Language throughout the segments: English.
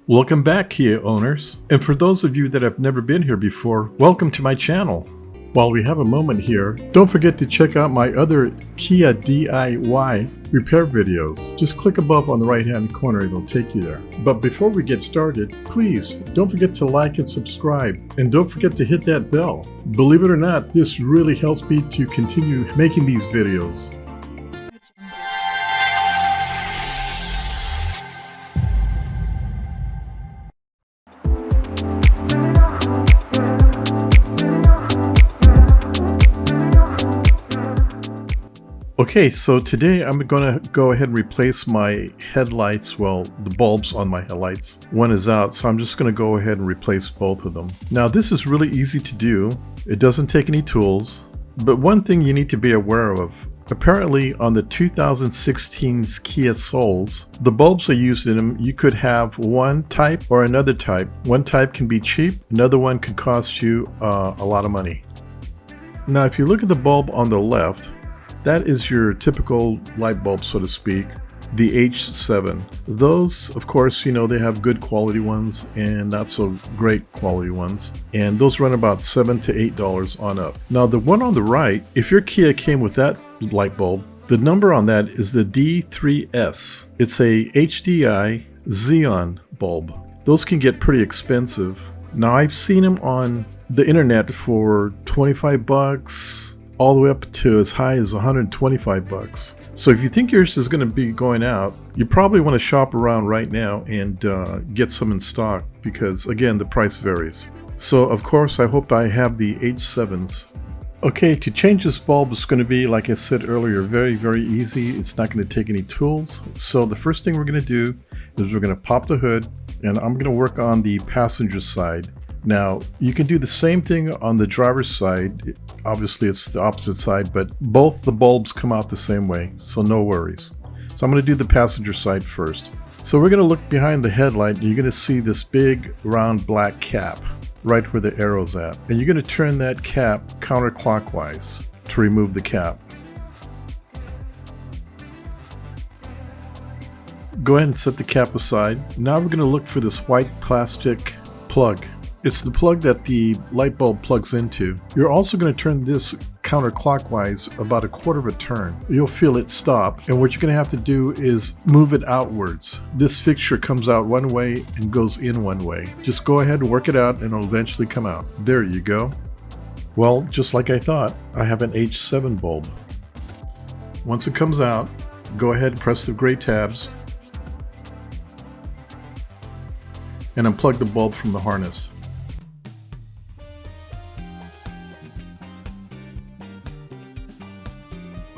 Welcome back, Kia owners. And for those of you that have never been here before, welcome to my channel. While we have a moment here, don't forget to check out my other Kia DIY repair videos. Just click above on the right hand corner, it'll take you there. But before we get started, please don't forget to like and subscribe, and don't forget to hit that bell. Believe it or not, this really helps me to continue making these videos. Okay, so today I'm going to go ahead and replace my headlights, well, the bulbs on my headlights. One is out, so I'm just going to go ahead and replace both of them. Now this is really easy to do. It doesn't take any tools, but one thing you need to be aware of. Apparently on the 2016's Kia Souls, the bulbs they used in them, you could have one type or another type. One type can be cheap, another one could cost you a lot of money. Now if you look at the bulb on the left, that is your typical light bulb, so to speak, the H7. Those, of course, you know, they have good quality ones and not so great quality ones. And those run about $7 to $8 on up. Now, the one on the right, if your Kia came with that light bulb, the number on that is the D3S. It's a HDI Xeon bulb. Those can get pretty expensive. Now, I've seen them on the internet for 25 bucks. All the way up to as high as 125 bucks. So if you think yours is going to be going out, you probably want to shop around right now and get some in stock, because again, the price varies. So of course, I hope I have the H7s. Okay, to change this bulb is going to be, like I said earlier, very easy. It's not going to take any tools. So the first thing we're going to do is we're going to pop the hood, and I'm going to work on the passenger side. Now, you can do the same thing on the driver's side. Obviously, it's the opposite side, but both the bulbs come out the same way, so no worries. So I'm going to do the passenger side first. So we're going to look behind the headlight, and you're going to see this big, round, black cap right where the arrow's at. And you're going to turn that cap counterclockwise to remove the cap. Go ahead and set the cap aside. Now we're going to look for this white plastic plug. It's the plug that the light bulb plugs into. You're also going to turn this counterclockwise about a quarter of a turn. You'll feel it stop, and what you're going to have to do is move it outwards. This fixture comes out one way and goes in one way. Just go ahead and work it out and it'll eventually come out. There you go. Well, just like I thought, I have an H7 bulb. Once it comes out, go ahead and press the gray tabs and unplug the bulb from the harness.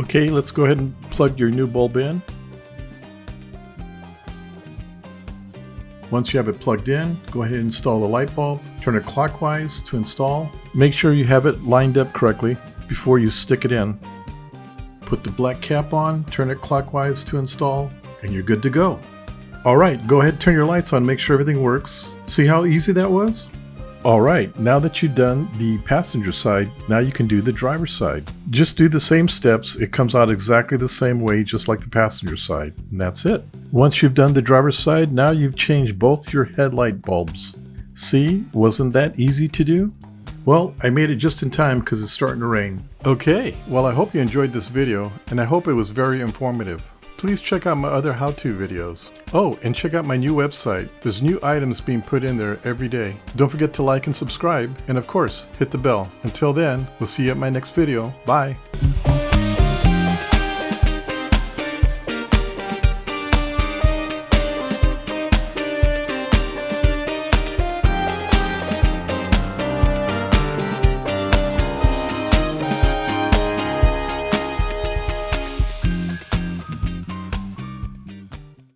Okay, let's go ahead and plug your new bulb in. Once you have it plugged in, go ahead and install the light bulb. Turn it clockwise to install. Make sure you have it lined up correctly before you stick it in. Put the black cap on, turn it clockwise to install, and you're good to go. Alright, go ahead and turn your lights on, make sure everything works. See how easy that was? Alright, now that you've done the passenger side, now you can do the driver's side. Just do the same steps, it comes out exactly the same way, just like the passenger side, and that's it. Once you've done the driver's side, now you've changed both your headlight bulbs. See, wasn't that easy to do? Well, I made it just in time because it's starting to rain. Okay, well I hope you enjoyed this video, and I hope it was very informative. Please check out my other how-to videos. Oh, and check out my new website. There's new items being put in there every day. Don't forget to like and subscribe, and of course, hit the bell. Until then, we'll see you at my next video. Bye.